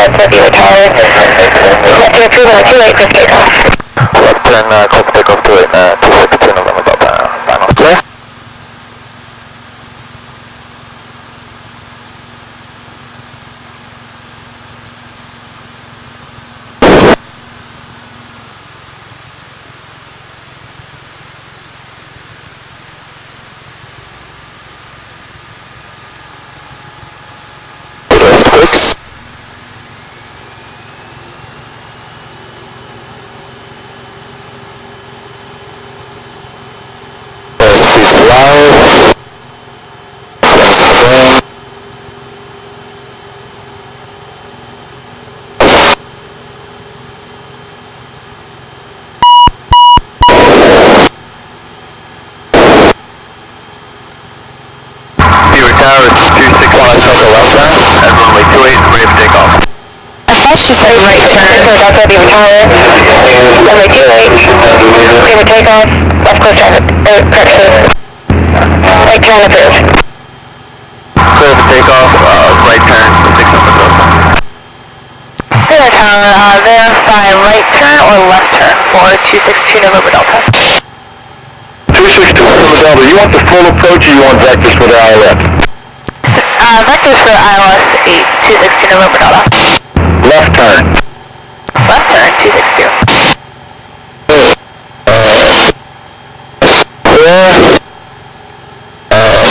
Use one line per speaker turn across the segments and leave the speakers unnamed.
that's Beaver Tower. Left turn approval at 28 for takeoff.
Left turn, call for takeoff 262 November Delta, final clear.
She said right turn, so that's what Beaver Tower. Runway 28, clear for takeoff, left close traffic, correction. Right turn approved.
Clear for takeoff, right turn, 6 November Delta.
Beaver Tower, verify right turn or left turn for 262 November Delta.
262 November Delta, you want the full approach or you want vectors for the ILS?
Vectors for ILS 8, 262 November Delta.
Left turn.
Left turn, 262.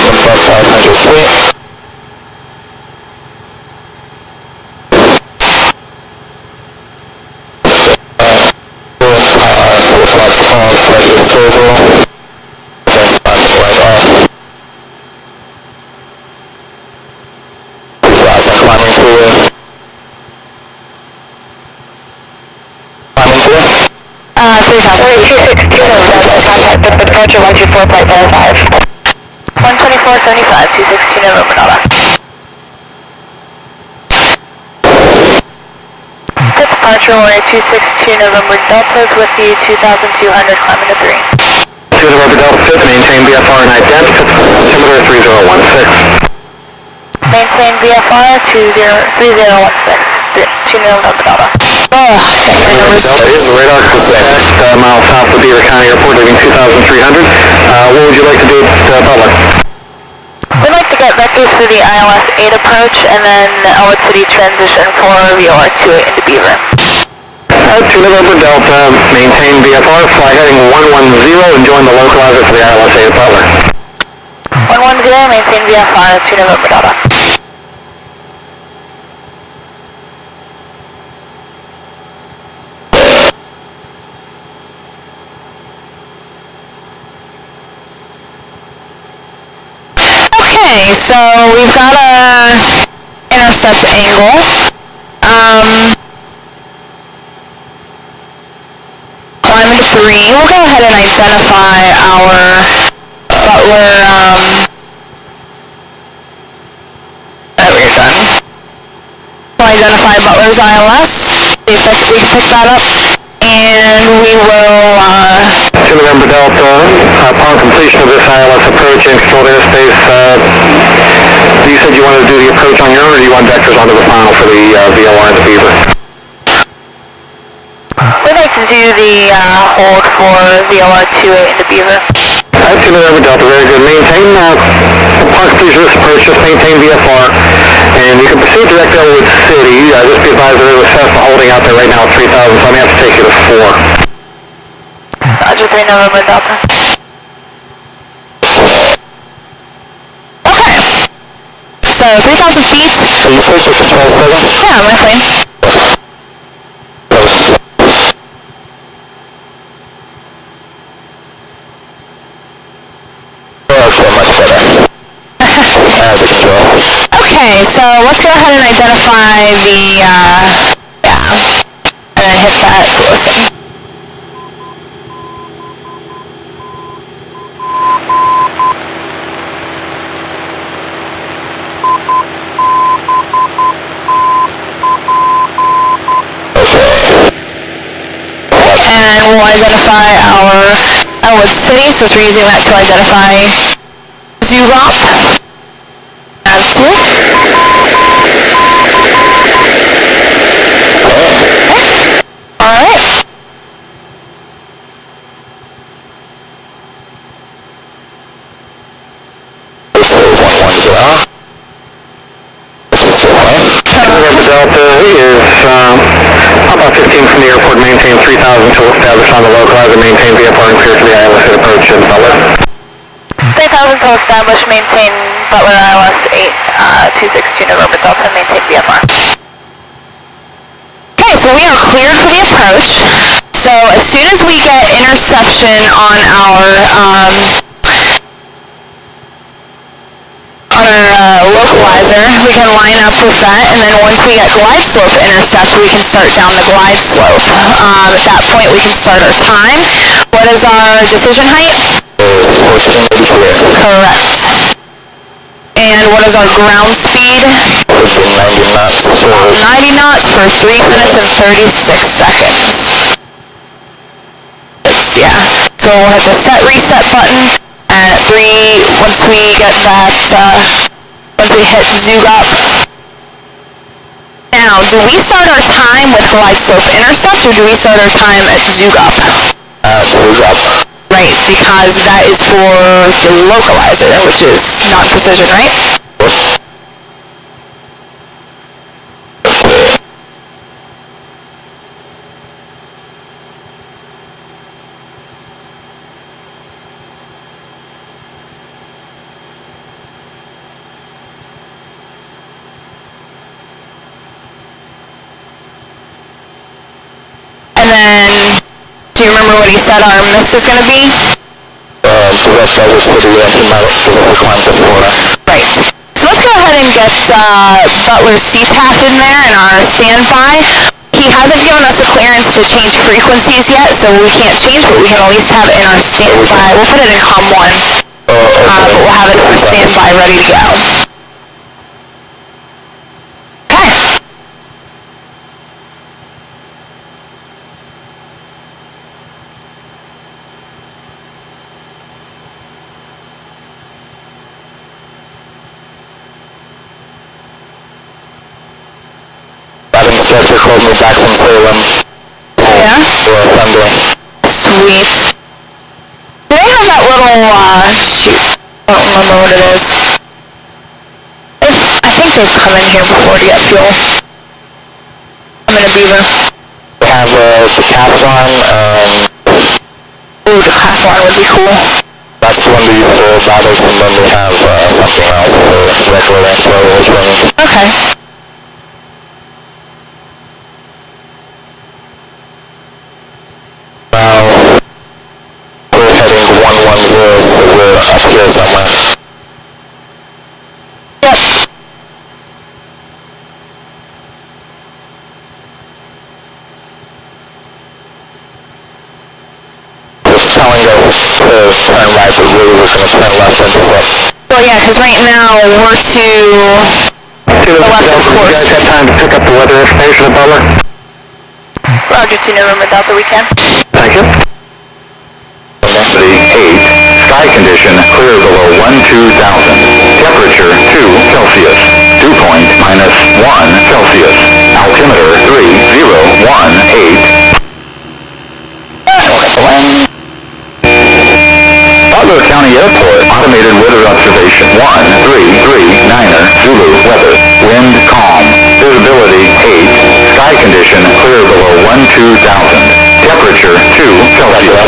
Above 500 feet. Pressure stable. Then start to right off. Rising climbing fluid.
Sorry, 262 November Delta, contact the departure 124.75. 124.75, 262 November Delta. Good departure, warrior 262 November Deltas with you 2200 climbing to 3.
2 November Delta 5, maintain VFR and identical, altimeter 3016.
Maintain VFR 3016, 2 November Delta.
Delta is the radar crest mile south of Beaver County Airport, leaving 2,300. What would you like to do to public?
We'd like to get vectors for the ILS 8 approach and then Elwood City transition for VOR 28 into Beaver.
2 November Delta, maintain VFR, fly heading 110 and join the localizer for the ILS 8 at Butler.
110, maintain VFR, 2 November Delta. Okay, so we've got our intercept angle. Climbing to 3. We'll go ahead and identify our Butler, we'll identify Butler's ILS, see if we can pick that up, and we will,
2 November Delta, upon completion of this ILS approach in controlled airspace, you said you wanted to do the approach on your own, or do you want vectors onto the final for the VOR and the Beaver?
We'd like to do the hold for VOR 28 into Beaver.
2 November Delta, very good. Maintain, upon completion of this approach, just maintain VFR, and you can proceed direct to Elwood City. Just be advised there is a Cessna holding out there right now at 3,000, so I may have to take you to 4.
Roger, 3 November Delta. Okay. So, 3,000 feet.
Are you first or control 7?
Yeah, I'm listening. Okay, so let's go ahead and identify the, and then hit that to listen. And we'll identify our Elwood City, since we're using that to identify ZUROP. Nav 2.
3000 until established on the localizer, maintain VFR and clear to the ILS at approach and Butler.
3000 until established, maintain Butler ILS 8262 November Delta, maintain VFR. Okay, so we are cleared for the approach. So as soon as we get interception on our localizer, we can line up with that, and then once we get glide slope intercept, we can start down the glide slope. At that point, we can start our time. What is our decision height? Correct. And what is our ground speed?
90 knots.
90 knots for 3 minutes and 36 seconds. Yeah. So we'll hit the set reset button at 3, once we get that, once we hit zoom up. Now, do we start our time with glide slope intercept, or do we start our time at zoom up?
Zoom up.
Right, because that is for the localizer, which is not precision, right? And then, do you remember what he said our miss is going to be?
Direct over city Pacific climb to Florida.
Right. So let's go ahead and get Butler's CTAF in there in our standby. He hasn't given us a clearance to change frequencies yet, so we can't change, but we can at least have it in our standby. We'll put it in COM 1, but we'll have it in our standby ready to go. Okay.
Instructor called me back from Salem.
Yeah?
For assembly.
Sweet. Do they have that little, shoot, I don't remember what it is. I think they've come in here before to get fuel. I'm in a Beaver.
We have decathlon.
Ooh, decathlon would be cool.
That's the one we use for robotics, and then we have something else for regular ancillary training.
Okay.
So we're up here somewhere.
Yep.
It's telling us to turn right, but really we're going to turn left intercept.
Well, yeah, because right now we're to the left of course.
You guys have time to pick up the weather information at Butler?
Roger, 2 November Delta, we can.
Thank you. Density 8, sky condition clear below 12,000, temperature 2 Celsius, dew point -1 Celsius, altimeter 3018. Butler County Airport, automated weather observation 1339er, Zulu weather, wind calm, visibility 8, sky condition clear below 12,000, temperature 2 Celsius.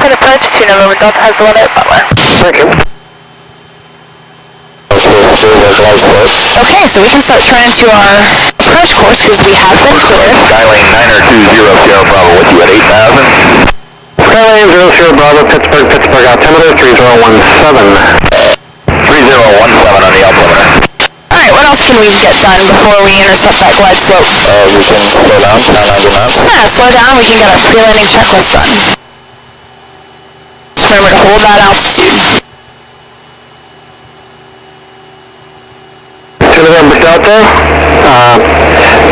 Good approach, 2 November Delta has the weather at Butler.
Thank you.
Okay, so we can start turning to our approach course because we have been cleared.
Skylane 920 Sierra Bravo, what you at 8,000? Skylane 0 Sierra Bravo, Pittsburgh, altimeter 3017. 3017 on the altimeter.
Alright, what else can we get done before we intercept that glide slope?
We can slow down to 990 knots.
Yeah, slow down, we can get our pre-landing checklist done. Just remember to hold that altitude.
2 November Delta,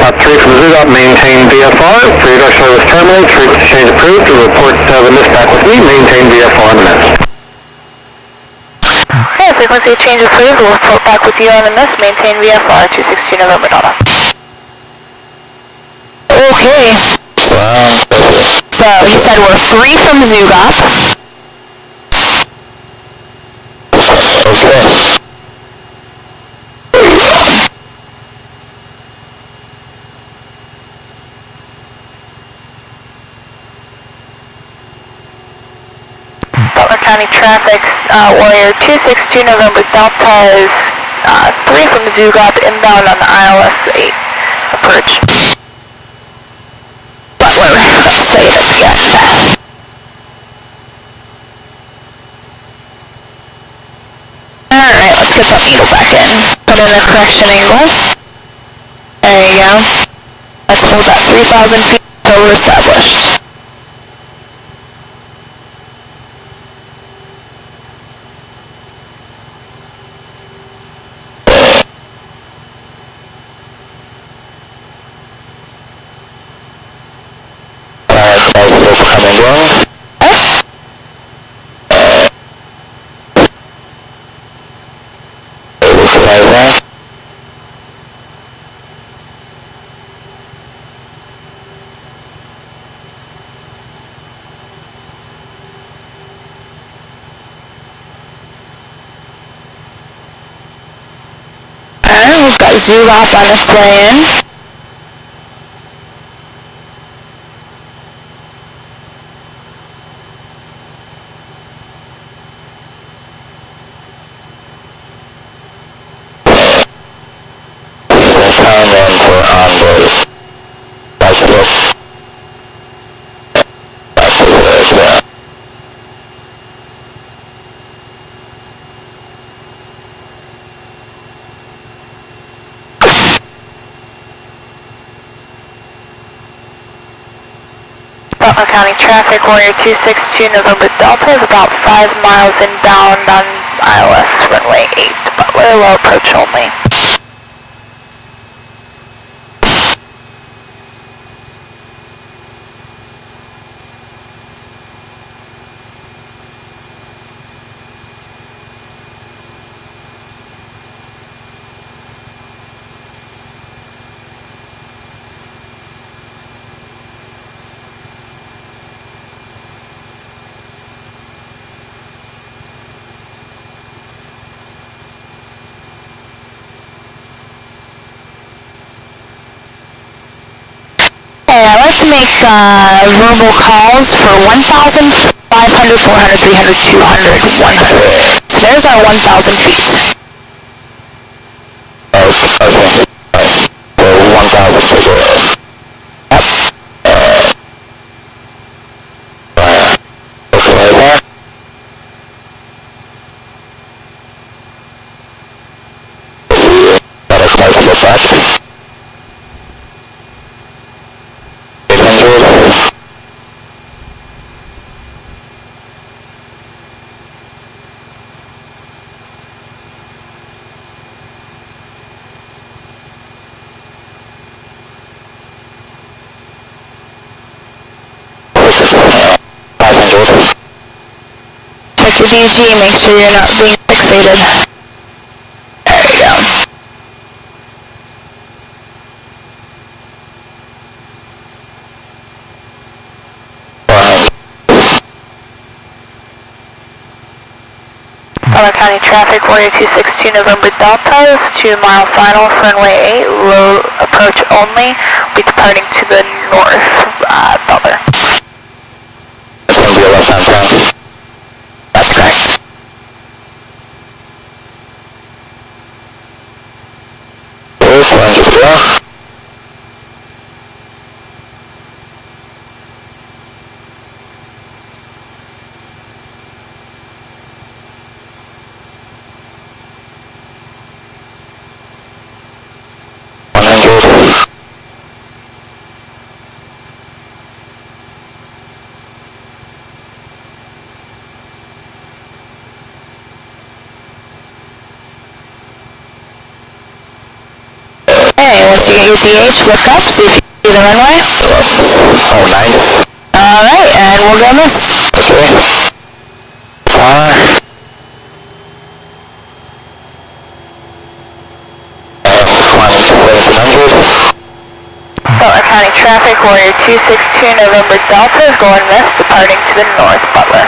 up 3 from Zoodup, maintain VFR, radar service terminate, frequency change approved, to report the miss back with me, maintain VFR on the miss.
Okay, frequency change approved, we'll report back with you on the miss, maintain VFR, 262 November Delta. Okay. So, he said we're 3 from Zoodup.
Okay.
County traffic, Warrior 262 November Delta is 3 from Zugab inbound on the ILS 8 approach. Butler, let's say it again. Alright, let's get that needle back in. Put in a correction angle. There you go. Let's hold that 3,000 feet until we're established. We've got Zugab on its way in. Butler County traffic, Warrior 262 November Delta is about 5 miles inbound on ILS runway 8. Butler, low approach only. Let's make verbal calls for 1,000, 500, 400, 300, 200, 100. So there's our 1,000 feet.
Okay. So 1,000 feet.
Check your DG, make sure you're not being fixated. There you go. Butler County traffic, Warrior 262 November Delta is 2 mile final for runway 8, low approach only. We'll be departing to the north, Butler.
It's going to be a left-hand turn.
That's correct. Once you get your DH, look up, see if you see the runway.
Oh, nice.
Alright, and we'll go miss.
Okay.
Butler County traffic, Warrior 262 November Delta is going miss, departing to the north, Butler.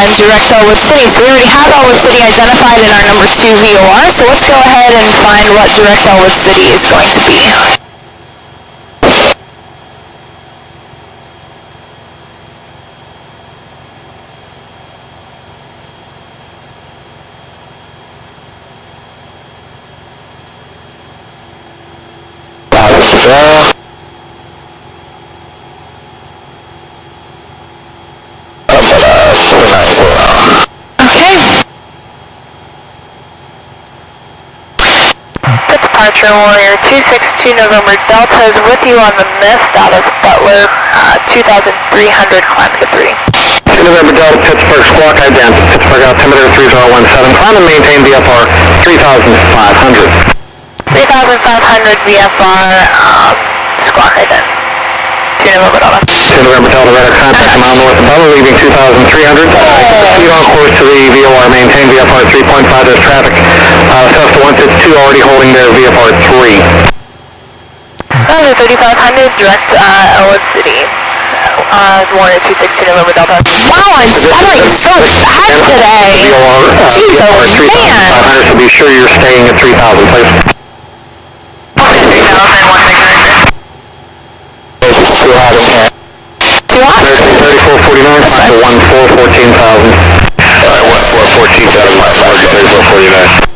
and direct Elwood City. So we already have Elwood City identified in our number 2 VOR, so let's go ahead and find what direct Elwood City is going to be.
Departure Warrior 262 November Delta is with you on the mist out of Butler, 2,300, climb to 3.
2 November Delta, Pittsburgh, squawk ident. Pittsburgh altimeter 3017, climb and maintain VFR 3,500.
3,500 VFR, squawk ident. 2 November Delta.
2 November Delta, radar contact a mile north of Butler, leaving 2,300. Proceed on course to the VOR, maintain VFR 3.5, there's traffic. Cessna 152 already holding their VFR 3.
3,500, direct Elwood City. Warrior 262 November Delta.
Wow, I'm stuttering so bad today. Jeez,
VFR 3,500, so be sure you're staying at 3,000, please.
3,000,
It's too hot in here.
Too hot?
3449, climb to 14,000. Alright, 14,000, 3449.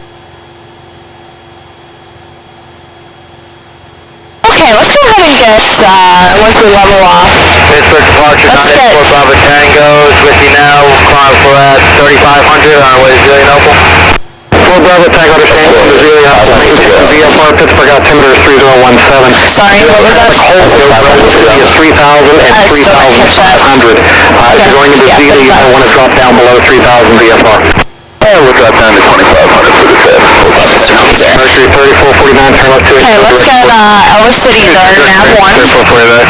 Okay, let's go ahead and get, once we level off.
Pittsburgh departure, 984 Bravo Tango is with you now. Climb for 3,500 on our way to Zillianople. 4 Bravo Tango, understand, to Zillianople. VFR Pittsburgh altimeter is 3017.
Sorry, what was that?
Hold is 3,000 and 3,500. If you're going into Zilli, you might want to drop down below 3,000 VFR. We'll drop down to 2,500 for the test. Mercury 3449, turn left to
Okay, let's get Elwood City as our nav 1.
3449.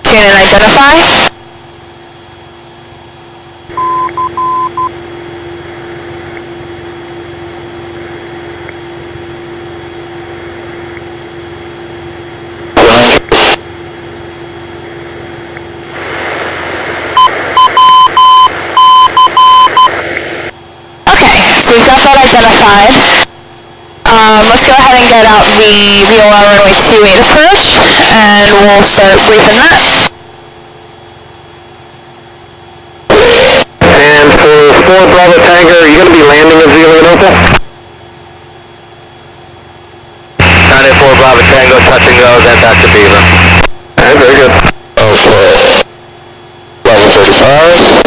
Tune and identify. So we've got that identified. Let's go ahead and get out the VOR runway 28 approach, and we'll start briefing that.
And for 4 Bravo Tango, are you going to be landing at Zillianople? 94 Bravo Tango, touch and go, then back to Beaver. Alright, very good. Okay. Level 35.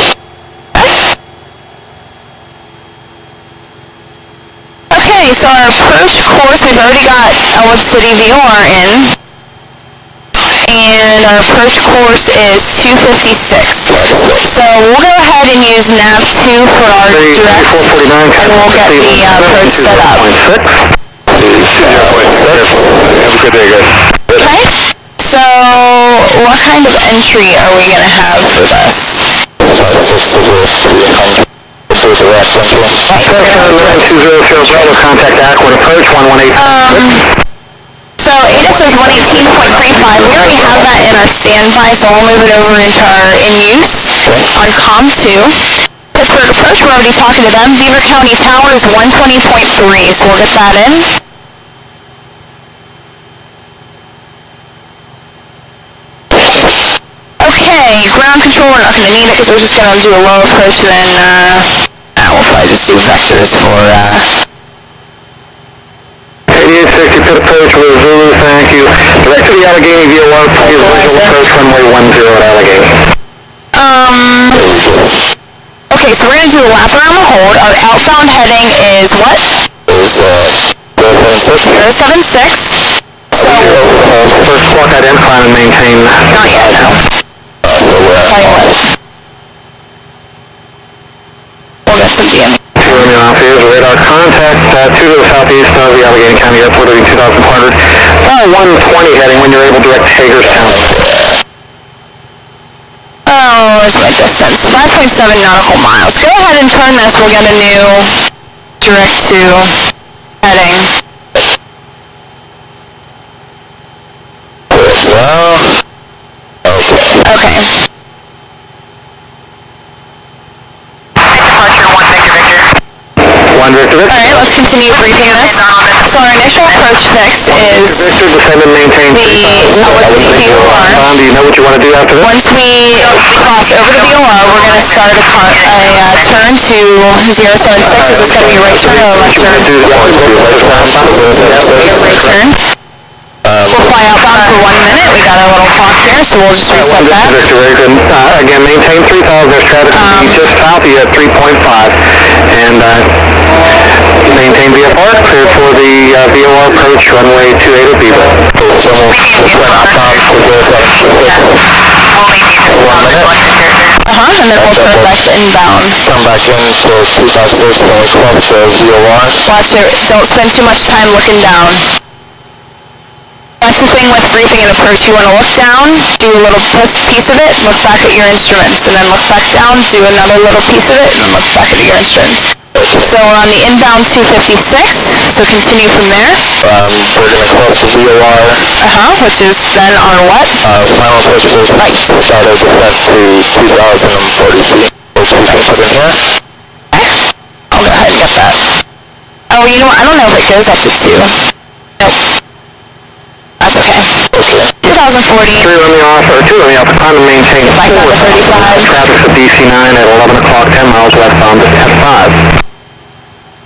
Okay, so our approach course, we've already got Elwood City VOR in, and our approach course is 256. So we'll go ahead and use nav 2 for our direct, and we'll get the approach set up. Okay, so what kind of entry are we going to have for this?
Contact Aqua approach 118.
So ATIS is 118.35. We already have that in our standby, so we'll move it over into our in-use on COM 2. Pittsburgh approach, we're already talking to them. Beaver County Tower is 120.3, so we'll get that in. Okay, ground control, we're not going to need it because we're just going to do a low approach, and then we'll probably just do vectors for
8860 pit approach with Zulu, thank you. Direct to the Allegheny VOR, please visual approach runway 10 at Allegheny.
Okay, so we're going to do a lap around the hold. Our outbound heading is what?
Is
076. So,
first squawk ident, climb and maintain.
Not yet, no. We'll get some DM.
Romeo Alpha is radar contact 2 to the southeast of the Allegheny County Airport, leaving 2,400. 120 heading when you're able to direct to Hagerstown.
Oh, where's my distance? 5.7 nautical miles. Go ahead and turn this. We'll get a new direct to heading. Okay.
Departure 1 Victor Victor.
1 Victor Victor.
Alright, let's continue briefing this. So our initial approach fix is
Victor, descend and maintain
the outward to the VOR.
Do you know what you want to do after this?
Once we cross over the VOR, we're going to start a turn to 076. Is this going to be right turn or left turn? Right turn. We'll fly outbound for 1 minute. We got a little clock here, so we'll just reset that.
Victor, very good. Again, maintain 3,000. There's traffic just south of you at 3.5. And maintain VFR, clear for the VOR approach, runway 28 at Beaver.
And then we'll turn left inbound.
Come back in for 256 when we cross the VOR.
Watch it. Don't spend too much time looking down. That's the thing with briefing and approach. You want to look down, do a little piece of it, look back at your instruments, and then look back down, do another little piece of it, and then look back at your instruments. So we're on the inbound 256, so continue from there.
We're going to cross the VOR.
Which is then on what?
Final approach is right. Start of descent to 2,040 feet. We'll in here.
I'll go ahead and get that. Oh, you know what? I don't know if it goes up to 2. Nope. That's okay. 2040.
2 on the off, climb and maintain 4. Traffic's at DC-9 at 11 o'clock, 10 miles westbound at 5.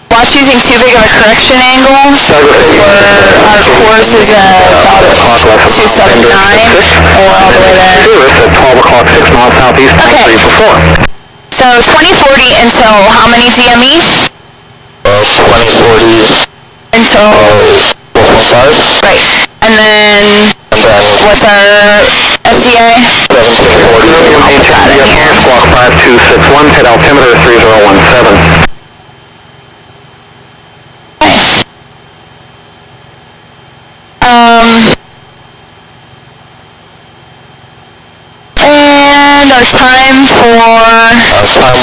Watch using too big of a correction angle. Our course is about 279, and we're all the way there.
At 12 o'clock, 6 miles southeast, 3 for 4.
So 2040 until how many DME?
2040
until
4.5.
Right. And then what's our SDA?
1740.
I'll put that in here.
Squawk 5261, head altimeter 3017. And our time for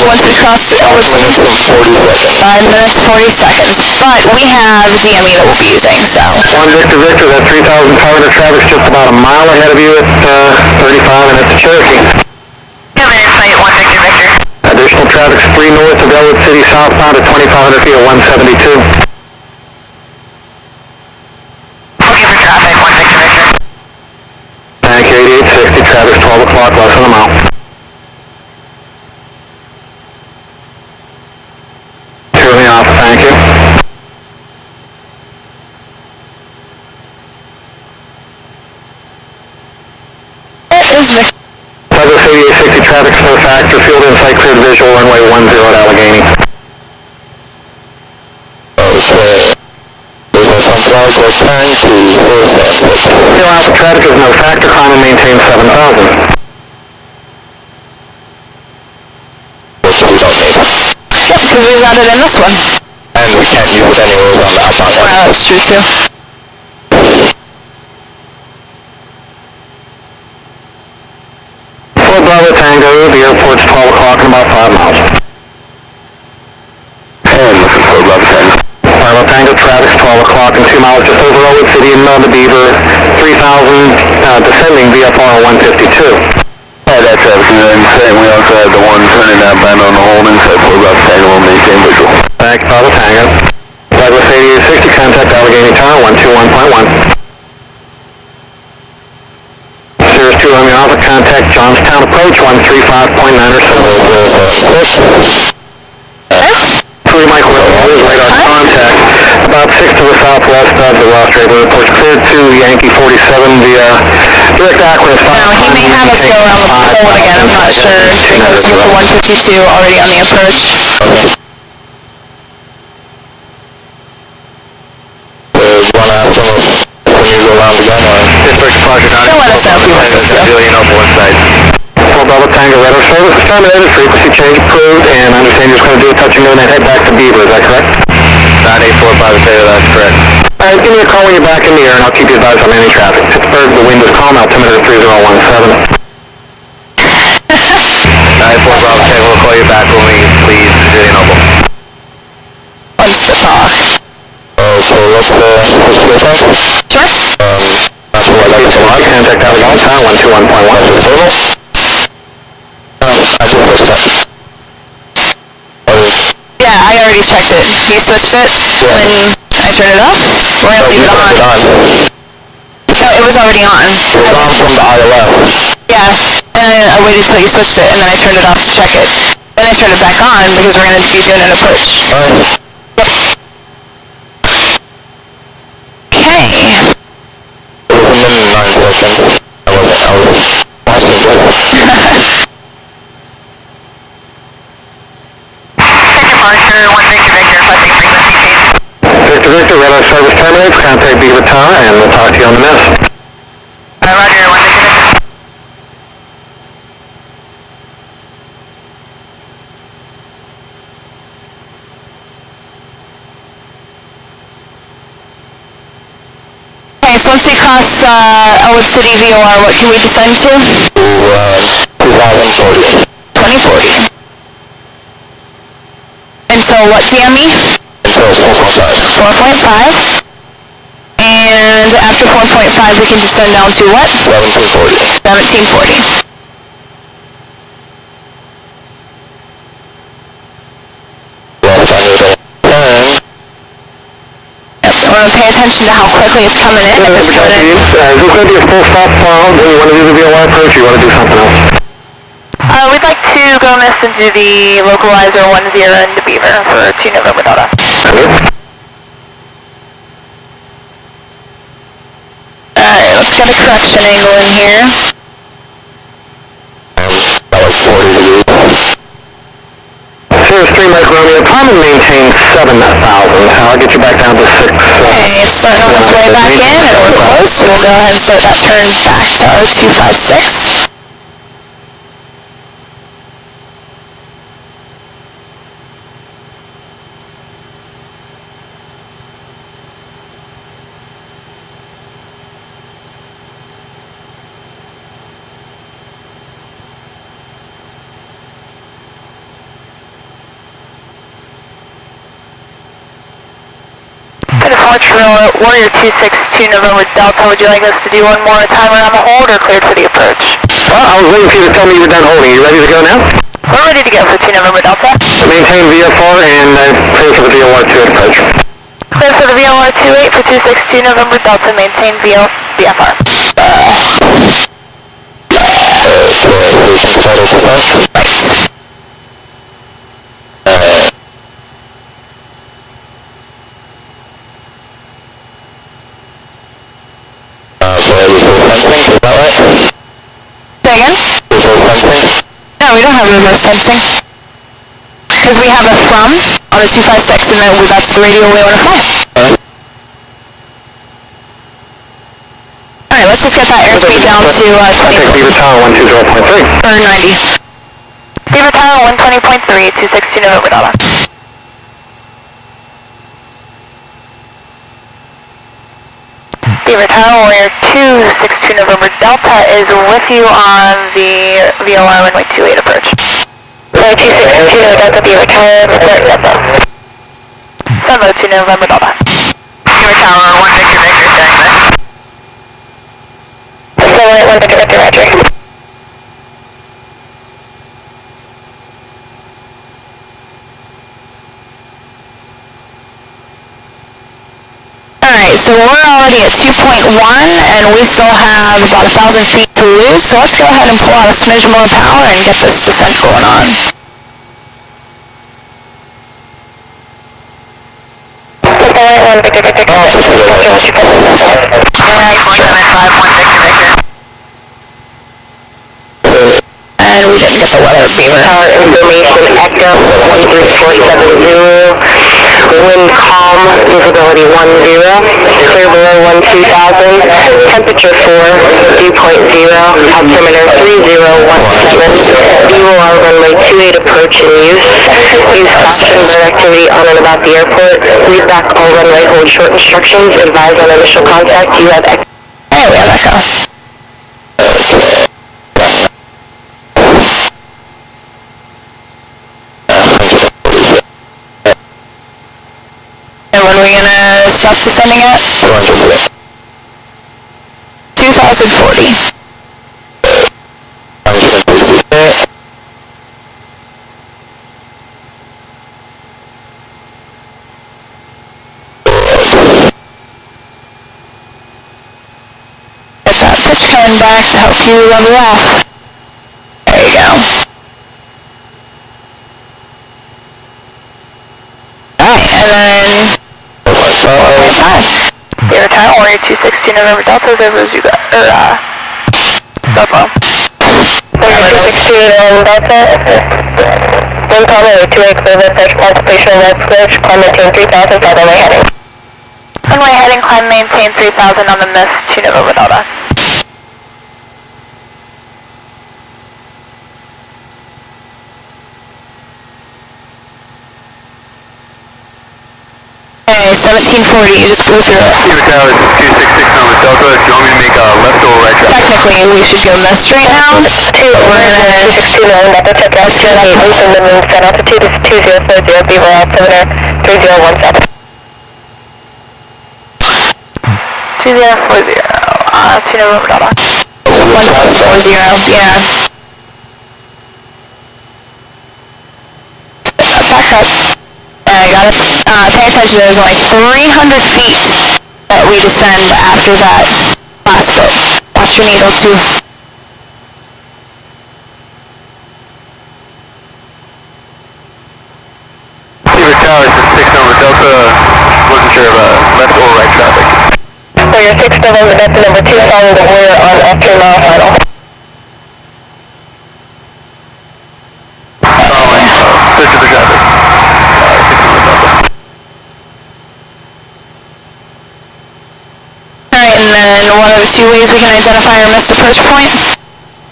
once we cross over 5 minutes 40 seconds. But we have DME that we'll be using, so 1 Victor Victor, that 3,500 traffic's just about a mile ahead of you at 35 and at the Cherokee.
Come in flight 1 Victor Victor.
Additional traffic's 3 north of Elwood City southbound at 2,500 feet at 172.
Looking for traffic 1 Victor Victor.
Thank you, 8860, traffic's 12 o'clock, less than a mile. Turn me off, thank you.
is the
Douglas 8860, traffic snow factor, field insight cleared visual, runway 10 at Allegheny. Still Alpha traffic is no factor, climb and maintain 7,000.
Yep, because we got it in this one.
And we can't use it anyways on the outbound one.
That's true too.
Fort Bravo Tango, the airport's 12 o'clock in about 5 miles. And this is Fort Bravo Tango. Bravo Tango, traffic's 12 o'clock and 2 miles just over Elwood City and the Beaver, 3,000, descending VFR 152. That traffic is insane. We also have the one turning outbound on the holding, so Fort Bravo Tango will maintain visual. Thanks, Bravo Tango. Douglas 8860, contact Allegheny Tower, 121.1. Cirrus 2 Romeo Alpha, contact Johnstown Approach, 135.9 or so. 3 Mike Wilson, radar contact, about 6 to the southwest of the Ross Draper Airport, cleared to Yankee 47 via direct Akron.
Now, he may have us go around the pole again, I'm not sure, because with the 152 already on the approach. He'll let us know if he wants us to.
Fort Bravo Tango radar service is terminated, frequency change approved, and I understand you're just going to do a touch and go and then head back to Beaver, is that correct? 9845 Theta, that's correct. Alright, give me a call when you're back in the air and I'll keep you advised on any traffic. Pittsburgh, the wind is calm, altimeter 3017. 94 Bravo Tango, we'll call you back when we leave Civilian Noble.
Wants to talk.
So what's the
Sure.
Contact Allegheny Tower, 121.1.
Yeah, I already checked it. You switched it, and then I turned it off. We're gonna leave it on. No, it was already on.
It was on from the ILF.
Yeah, and I waited till you switched it, and then I turned it off to check it. Then I turned it back on because we're gonna be doing an approach.
Alright.
Okay.
It was a minute and 9 seconds. I was watching this.
Victor, radar service terminates. Contact Beaver County, and we'll talk to you on the mist.
Roger, 160.
Okay, so once we cross Elwood City VOR, what can we descend to?
2040.
2040. Until what DME?
Until 4.5.
4.5. And after 4.5 we can descend down to what?
1740.
1740.
Left on your turn.
Yep, I want to pay attention to how quickly it's coming in. If it's coming in.
Is this going to be a full stop when you want to do the VOR approach, or you want to do something else?
We'd like to go mist and do the localizer 10 into Beaver for 2 November Delta.
Alright, let's get a correction angle in here.
About like 40 degrees.
Cirrus 3 Mike Romeo, climb and maintain 7,000. I'll get you back down to 6.
Okay, it's starting on its way back in, and we're close, so we'll go ahead and start that turn back to our 256.
Warrior 262 November Delta, would you like us to do one more time around the hold or cleared for the approach?
Well, I was waiting for you to tell me you were done holding. You ready to go now?
We're ready to go for 2 November Delta.
Maintain VFR and clear for the VOR 2 approach.
Clear for the VOR 28 for 262 November Delta, maintain VFR.
So we can start at the south.
No, we don't have reverse sensing. Because we have a from on the 256, and then that's the radio we want to fly. Alright, let's just get that airspeed down to 20.
Beaver Tower 120.3.
Or 90.
Beaver Tower 120.3, 262 November Delta. Beaver Tower, Warrior 262 November Delta is with you on the VOR runway 28 approach. Warrior 262 November Delta, Beaver Tower, report Delta. 702 November Delta. Beaver Tower 1 Victor Victor, standing by. 781 Victor Victor, roger.
Alright, so we're already at 2.1, and we still have about 1,000 feet to lose, so let's go ahead and pull out a smidge more power and get this descent going on. And we didn't get the weather, Beaver.
Information Echo 13470. Wind calm, visibility 10, clear below 12,000, temperature 4, dew point 0, altimeter 3017, VOR runway 28 approach in use. Use caution bird activity on and about the airport. Read back all runway hold short instructions. Advise on initial contact. You have Echo.
Hey, we have Echo. And when are we gonna stop descending at? 2040. approach coming back to help you level off. There you go. Alright, and then...
Beaver County, Warrior 262 November Delta is over as you got, cell phone. Warrior 262 Delta, one comment with 2-8 clear approach, occupation left switch, climb maintain 3000, by runway heading. Runway heading, climb maintain 3000 on the mist, 2 November Delta.
Okay, 1740, you just blew through it.
Beaver County, 266 November Delta. Do you want me to make a left or right traffic?
Technically, we should go mist right now.
We're gonna 262 November Delta, check out, scan out, from the moon, set altitude is 2040, Beaver altimeter 3017. 2040, 2 November Delta.
1640, yeah. Back up. I got it. Pay attention, there's only 300 feet that we descend after that last bit. Watch your needle too.
Beaver County, 6 November Delta. Wasn't sure of left or right traffic.
Warrior 6 November Delta number 2, following the Warrior on up 3 mile final.
Search of the traffic. 6 November Delta.
Alright, and then one of the two ways we can identify our missed approach point.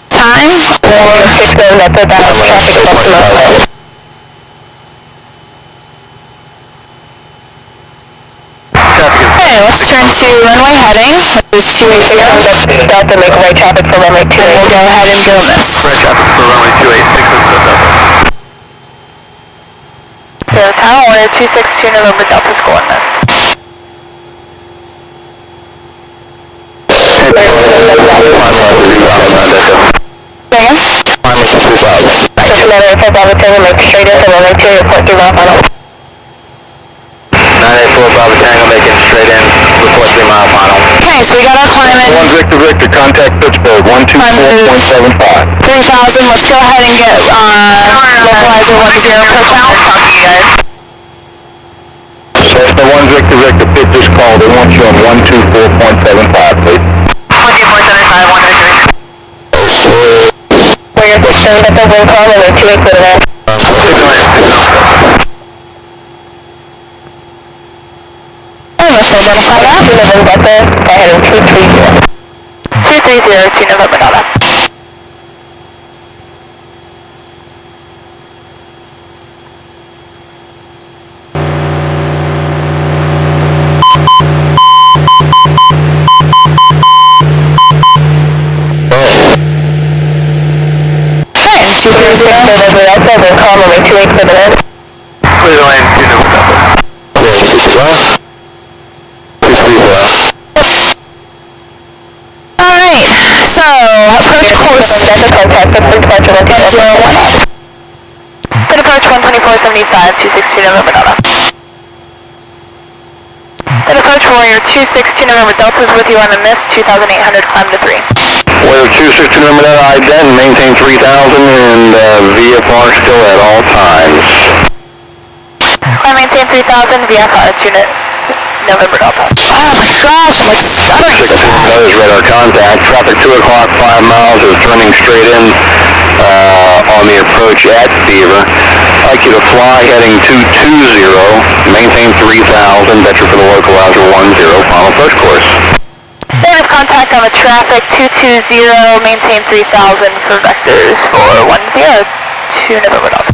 Time, or...
6 November Delta, balance traffic is up to mile final.
Okay, let's turn to runway heading, which is 280.
Delta, make right traffic for runway 28.
And we'll go ahead and go mist.
Right traffic for runway 286 November Delta.
Beaver County, Warrior 262 November Delta, school and mist. Matter Bravo 10, make straight into runway 2, report 3 mile final.
984 Bravo Tango, making straight in, report 3 mile final.
Okay, so we got our climate.
1 Victor, contact Pittsburgh, 124.75.
3000, let's go ahead and get localizer 10 per count.
Talk to you guys.
Cessna 1 Victor, pit just called, they want you on 124.75, please.
124.75, 133. Warrior 6 November Delta, wind calm, runway 28 clear to land.
Let's identify that.
2 November Delta, fly heading 230. 230, 2 November Delta.
Okay, 230.
November Delta, wind calm, runway 28 clear to land.
Clear to land, 2 November Delta.
Alright, so approach course
Delta, contact Pittsburgh departure 110. Good approach 124.75, 262 November Delta. Good approach Warrior 262 November Delta is with you on the mist, 2,800, climb to 3.
Warrior 262 November Delta, ident, maintain 3,000 and VFR still at all times.
Climb maintain 3,000, VFR, unit November Delta.
Oh my gosh, I'm like stuttering so bad.
That is radar contact. Traffic 2 o'clock, 5 miles is turning straight in on the approach at Beaver. I'd like you to fly heading 220, maintain 3,000, vector for the localizer 10, final approach course.
Negative contact on the traffic 220, maintain 3,000 for vectors for 10, 2 November Delta.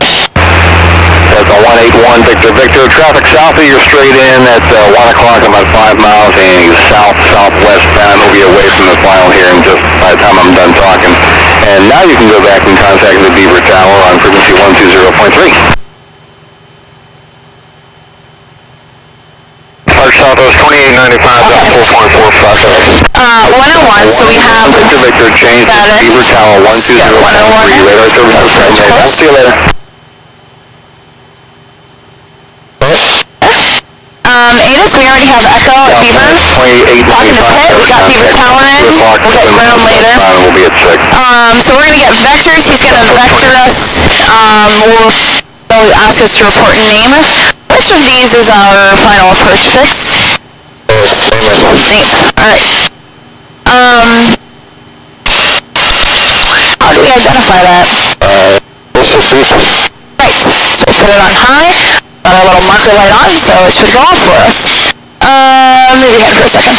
That's a 181 Victor. Traffic south of you straight in at 1 o'clock, about 5 miles, and south-southwest bound. We'll be away from the final here in just by the time I'm done talking. And now you can go back and contact the Beaver Tower on frequency 120.3. Arch Southwest 2895,
Okay.
4.4
101, so we have...
Victor, change to Beaver Tower 120.3. Radar service. I'll see you later.
8 this. We already have Echo at Beaver. Talking to Pitt, we got Beaver Tower in. We'll get ground later.
We'll be at 6.
So we're going to get vectors. He's going to vector us. Will ask us to report name. Which of these is our final approach fix? Name. Alright. How do we identify that? Right. So we'll put it on high. Got our little marker light on, so it should go off for us. Maybe head for a second.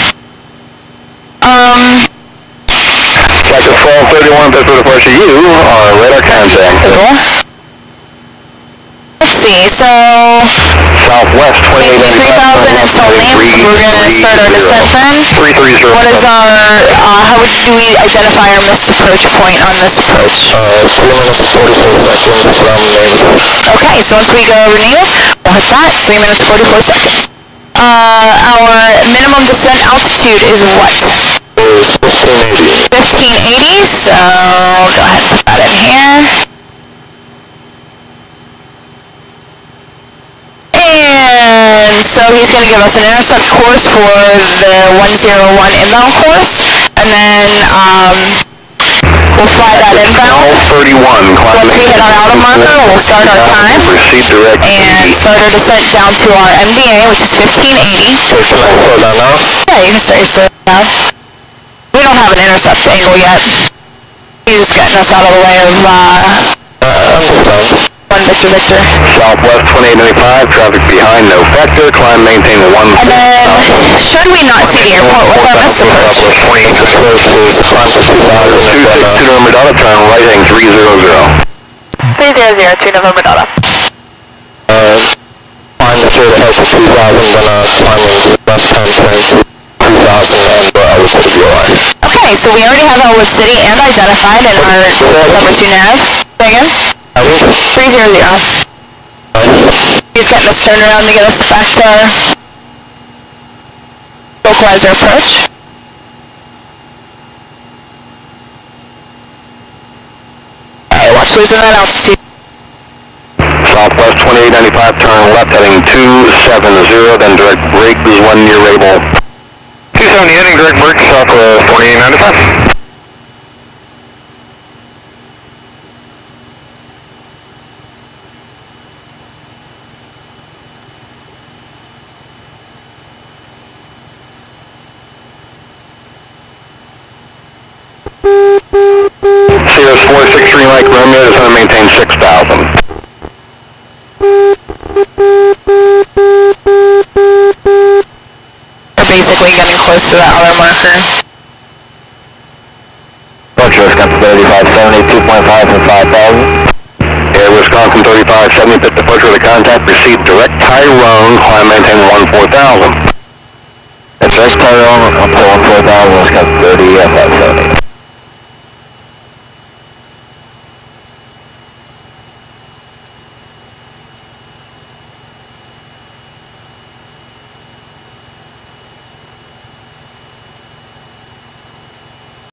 Sector 1231, Pittsburgh departure, you are radar contact.
Cool. Let's see, so...
Southwest
28,000 until length. We're going to start our descent then.
330.
What is our, how do we identify our missed approach point on this approach?
3 minutes 44 seconds from name.
Okay, so once we go over name, we'll hit that, 3 minutes 44 seconds. Our minimum descent altitude is what?
Is 1580.
1580, so go ahead and put that in here. And so he's going to give us an intercept course for the 101 inbound course, and then we'll fly that inbound.
1231.
Once we hit our outer marker, we'll start our time
Proceed direct.
and start our descent down to our MBA, which is 1580.
So can I slow down now?
Yeah, you can start your slow down. We don't have an intercept angle yet. He's just getting us out of the way of
Understand.
Victor.
Southwest 2895, traffic behind, no vector, climb, maintain 1.
And then, should we not see the airport, what's our missed approach?
Approach is climb to 2000 and then
262 November Delta, turn right heading 300.
300, 2 November Delta.
climb the straight ahead to 2000, then climbing left hand turn to 2000 and over to the VOR.
Okay, so we already have Elwood City and identified in our number 2 nav. Say again? 300. He's getting us turned around to get us back to our localizer approach. Alright, watch losing that altitude.
Southwest 2895, turn left heading 270, then direct brake is when you're able. 270 heading direct brake, Southwest 2895. Sierra 463 Mike Romeo is going to maintain 6,000.
We're basically getting close to that other marker.
Departure Wisconsin 3570, 2.5 and 5,000. Air Wisconsin 3570, pit departure with a contact, proceed direct Tyrone, climb maintain 14,000.
Direct Tyrone, I'm pulling 4000, Wisconsin 30, 570.